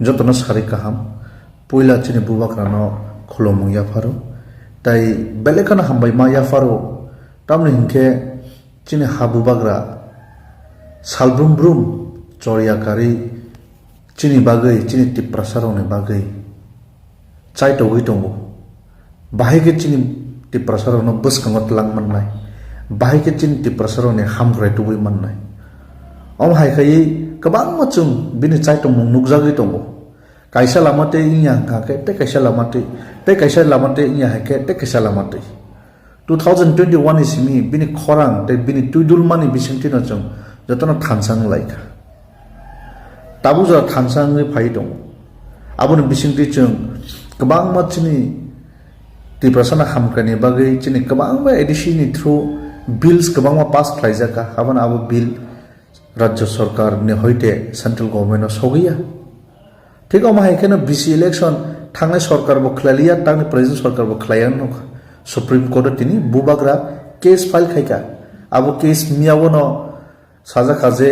যতন সারি কাহাম পয়লা চিনি বুবাগ্রানো খুলমু ইয়াফারো তাই বেলেখানা হামবাই মা ইয়াফারো তামনি হিংকে চিনি হাবুবাগ্রা সালব্রুম ব্রুম চরিয়াকারি চিনি বাগৈ চিনি টিপ্রাসারনে বাগৈ চাই তগৈ দङ बाहायके चिनि टिप्रासारनो बसखांगत लां मोननाय बाहायके चिनि टिप्रासारने हामग्राय दुबै मोननाय अम हायखायै गोबां मचुं बिनि चाइटं नुगजागै दङ कायसा लामाते इया हांखाके ते कायसा लामाते इया हायके ते कायसा लामाते 2021 इसimi बिनि खरां ते बिनि तुइदुलमानि बिसिंथिनो जों जतन थानसां लायखा ताबुजा थानसाङै फाय दङ आबुनि बिसिंथि जों गोबां मचिनि टिप्रासाना हामखानि बागै चिनि गोबां एडिशननि थ्रु बिल्स गोबां पास खालायजाखा हाबन आबो बिल राज्य सरकार ने हयते सेंट्रल गवर्नमेंट सगैया ठीक अमा हायखेनो बीसी इलेक्शन थांनाय सरकार बो खलालिया थांनाय प्रेजेंट सरकार बो खलाया न सुप्रीम कोर्ट तिनि बुबाग्रा केस फाइल खायका आबो केस मियावो न साजा खाजे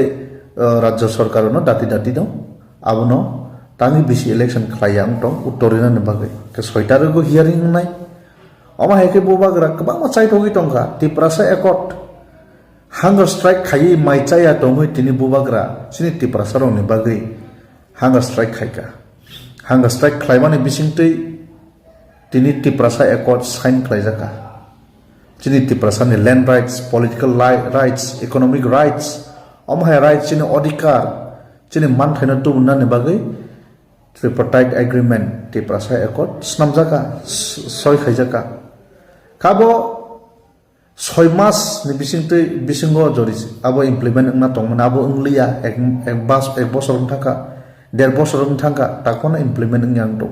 राज्य सरकार न दाति दं आबो न तांनि बीसी इलेक्शन खलाया दं उत्तरिना ने बागै के सयतारगो हियारिं नाय अमा हायके बुबाग्रा गोबां चाइ थगै दंखा टिप्रासा एकट हांगार स्ट्राइक खायै माइचाया दङै तिनि बुबाग्रा सिनि टिप्रासा रंनि बागै हांगार स्ट्राइक खायका हांगार स्ट्राइक खालायमानि बिसिंतै तिनि टिप्रासा एकट साइन खालायजाखा चिनि टिप्रासानि land rights political rights economic rights अमा हाय राइट्स चिनि अधिकार चिनि मानथायनो तुमनानि बागै ट्रिपार्टाइट एग्रीमेंट टिप्रासा एकट स्नामजाखा सय खायजाखा काबो 6 मास नि बिसिंतै बिसिंगो जरिस आबो इमप्लिमेंट ना तंगमोन आबो इंलिया एक बছর थाका 1.5 বছর थाका ताकोना इमप्लिमेंट यां दं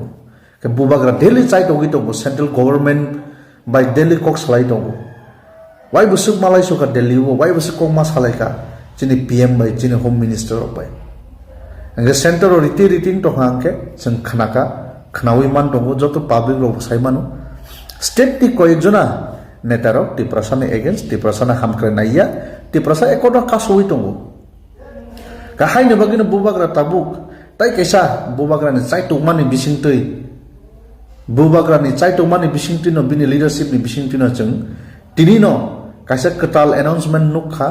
के बुबाग्रा डेली चाइ दगै दं सेंट्रल गवर्नमेंट बाय डेली कक सलाय दं वाइ बुसुक मालाय सुका दिल्ली वाइ बुसुक कक मा सालायका चिनि पीएम बाय चिनि होम मिनिस्टर बाय अंगे सेंटर रिटिंग तो हांके जों खनाका खनावै मान दं जतो पब्लिक रो साइमानो स्टेट नि कयजना नेतारक टिप्रासानि एगेन्स्ट टिप्रासाना हामख्रायनाया टिप्रासा एकटा कासोयै दङ गाहायनो बागिनो बुबाग्रा ताबुक ताइ कैसा बुबाग्रानि चाइटौमानि बिसिंतै बुबाग्रानि चाइटौमानि बिसिंतिनो बिनि लीडरशिपनि बिसिंतिनो जों तिनिनो कायसा कताल अनाउंसमेंट नुखा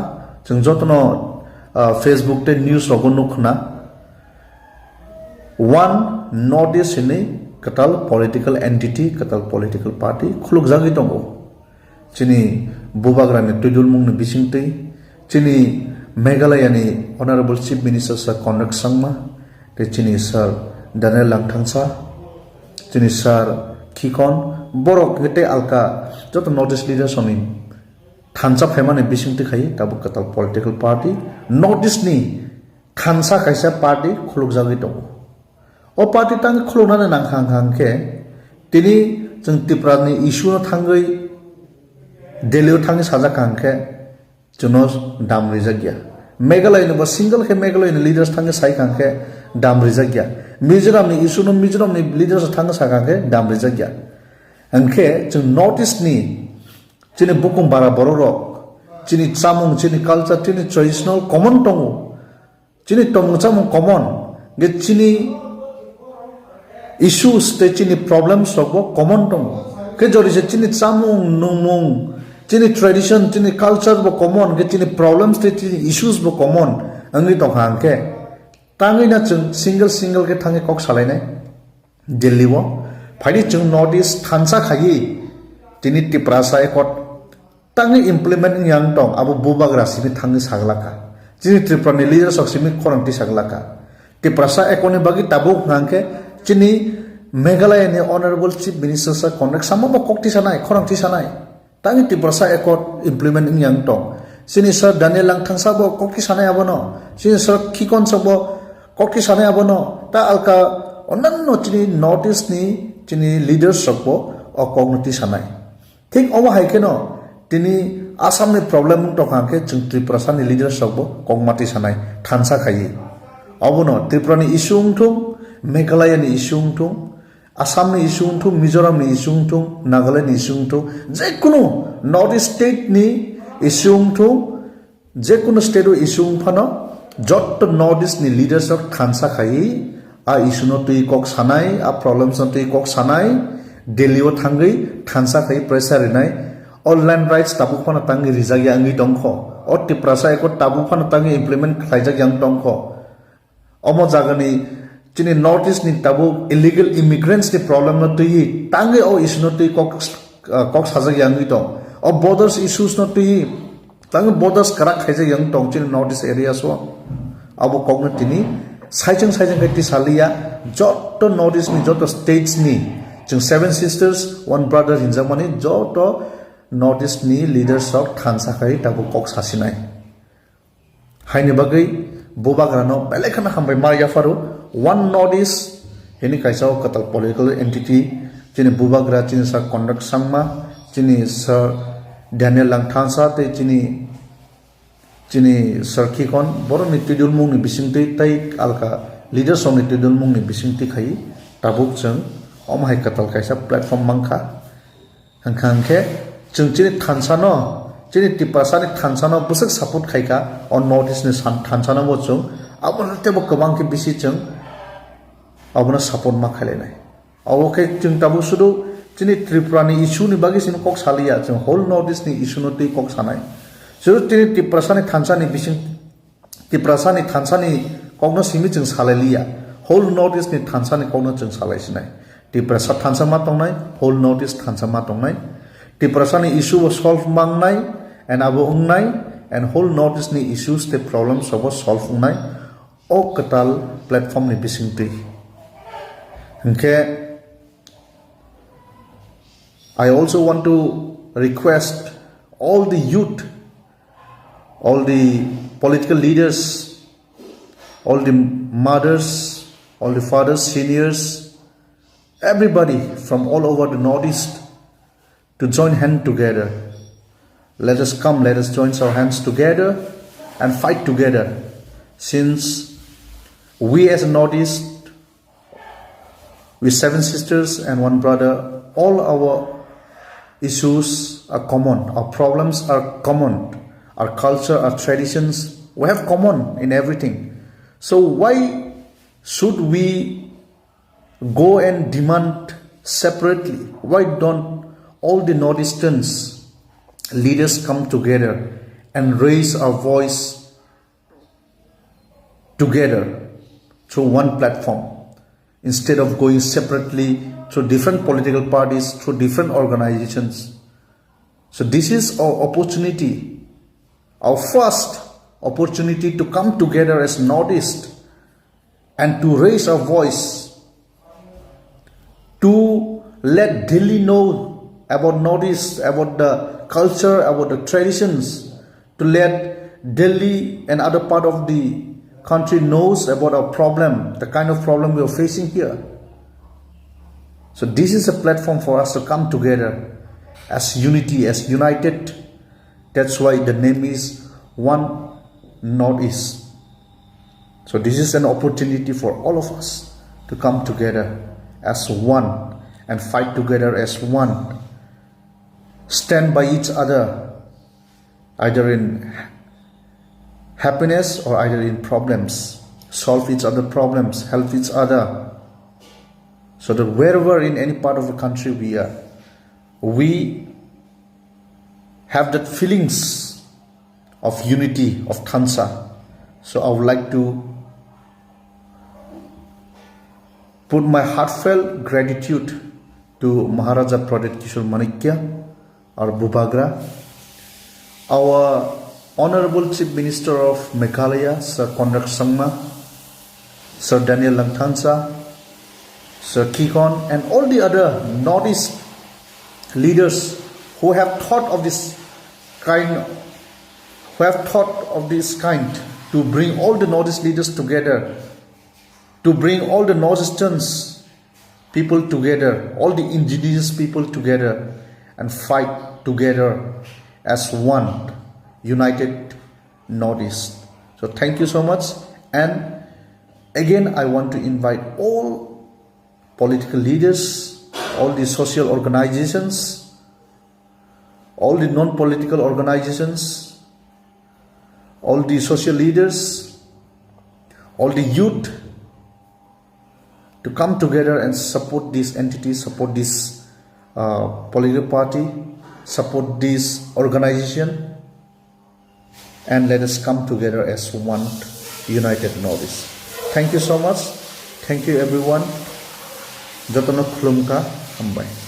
जों जतनो फेसबुक ते न्यूज रगो नुखना वन नॉर्थ ईस्ट नि कताल पॉलिटिकल एंटिटी कताल पॉलिटिकल पार्टी खुलुक जागै दङ चिनि बुबाग्रानि तुइदुलमुंनि बिसिंतै चिनि मेघालयनि ऑनरेबल चीफ मिनिस्टर सर कनक संगमा ते चिनि सर दानियल लांथांसा चिनि सर खिकन बरक गते अलका जत नॉर्थ ईस्ट लीडर्स नि थानसा फायमानि बिसिंतै खाय ताबो कताल पॉलिटिकल पार्टी नॉर्थ ईस्ट नि थानसा कायसा पार्टी खुलुक जागै दङ ओ पार्टी तां खुलुनानै नांखांखांके तिनि जों टिप्रानि इशु थांगै दिल्ली थांगे साजा कांखे जुनो दाम रिजागिया मेघालय नो सिंगल के मेघालय लीडर्स थांगे साइ कांखे दाम रिजागिया मिजोराम नि इशु नो मिजोराम नि लीडर्स थांगे सा कांखे दाम रिजागिया अंखे जों नॉर्थ ईस्ट नि चिनि बुकुम बारा बररो चिनि चामुं चिनि कल्चर चिनि ट्रेडिशनल कॉमन दङ चिनि तमु चामुं कॉमन गे चिनि इश्यूज ते चिनि प्रॉब्लम्स सबो कॉमन दङ के जरिसे चिनि चामुं नुमुं चिनि ट्रेडिशन चिनि कल्चर बो कॉमन के चिनि प्रॉब्लम्स ते चिनि इश्यूज बो कॉमन अंगि तो हांके तांगिना जों सिंगल के थांगे कक सालायनाय दिल्ली वो फाइदि जों नॉर्थ ईस्ट थानसा खायि चिनि टिप्रासा एकट तांगि इमप्लिमेंट यां दं आबो बुबाग्रा सिनि थांगे सागलाका चिनि त्रिपुरानि लीडर्स सिनि खरंति सागलाका टिप्रासा एकनि बागि ताबु हांके चिनि मेघालयनि ऑनरेबल चीफ मिनिस्टर सर कनक सामबो कक्ति सानाय खरंति सानाय तांgi टिप्रासा एकट implement yang dong sini sir Daniel Langthangsa bo kokki sanai abono sini sir Khikon sabo kokki sanai abono ta alka onanno chini north east ni chini leaders sabo okognoti sanai thik omo haikeno tini asam ni problem to hanke chung Tripura ni leaders sabo kongmati sanai thansa khayi abono Tripura ni isung thung Meghalaya ni isung thung Assam नि इशुं थु मिजोराम नि इशुं थु नागालैंड नि इशुं थु जेकुनु north east state नि इशुं थु जेकुनु state इशुं फानो जट north East नि लीडर्स ऑफ खानसा खाई a issue no tui kok sanai a problems no tui kok sanai Delhi o thangai thansa kai pressure nai all land rights tabu phana tangi rijak yangi tongkho o tiprasa eko tabu phana tangi implement khlaijak yang tongkho omo jagani chini northeast ni tabu illegal immigrants ni problem no tui tangi o issue no tui kok sajak yangi tong o borders issues no tui tangi borders karak khaijak yang tong chini northeast area so abo kok no tini saijang kai ti salia joto northeast ni joto states ni Jung seven sisters, one brother hinjamani joto northeast ni leaders of thansa kai tabu kok sasinai. Haini bagai bubagrano belekana hambai Maria Faru one northeast ini kaisao katal political entity jini bubagra jini sir conduct sangma jini sir Daniel Lang thansa te jini sir Kikon boro ni tidul mung ni bisingti tai alka leaders of ni tidul mung ni bisingti khai tabuk jeng om hai katal kaisa platform mangkha hangkhang ke chung chini thansano chini tipasani thansano busak support khaika on notice ni thansano bo chung abona tebo kabang ke bisi chung abona support ma khale nai abo ke chung tabu sudu chini tripurani issue ni bagi sin kok salia chung whole notice ni issue no tui kok sanai sudu chini tipasani thansani bising tiprasani thansani kokno simi chung salalia whole notice ni thansani kokno chung salai sinai Tiprasa thansa ma tongnai whole notice thansa ma tongnai tiprasa ni issue was solve mangnai and abo ungnai and whole notice ni issues the problems was solve ungnai o katal platform ni bisingti hingke I also want to request all the youth all the political leaders all the mothers all the fathers seniors everybody from all over the northeast to join hands together. Let us come, let us join our hands together and fight together. Since we as a northeast, with seven sisters and one brother, all our issues are common, our problems are common, our culture, our traditions, we have common in everything. So why should we go and demand separately? Why don't all the northeasterns leaders come together and raise our voice together through one platform instead of going separately through different political parties, through different organizations? So this is our opportunity, our first opportunity to come together as northeast and to raise our voice to let Delhi know about Northeast, about the culture, about the traditions, to let Delhi and other part of the country knows about our problem, the kind of problem we are facing here. So this is a platform for us to come together as unity, as united. That's why the name is One Northeast. So this is an opportunity for all of us to come together as one and fight together as one. Stand by each other, either in happiness or either in problems. Solve each other problems, help each other. So that wherever in any part of the country we are, we have that feelings of unity, of Thansa. So I would like to put my heartfelt gratitude to Maharaja Pradit Kishore Manikya, our Bubagra, our Honorable Chief Minister of Meghalaya, Sir Conrad Sangma, Sir Daniel Lang Thansa, Sir Kikon, and all the other Northeast leaders who have thought of this kind, to bring all the Northeast leaders together, to bring all the Northeasterns people together, all the indigenous people together, and fight together as one united Northeast. So thank you so much. And again, I want to invite all political leaders, all the social organizations, all the non-political organizations, all the social leaders, all the youth, to come together and support this entity, support this political party, support this organization, and let us come together as one united Northeast. Thank you so much. Thank you everyone. Jotono khulumka hambai.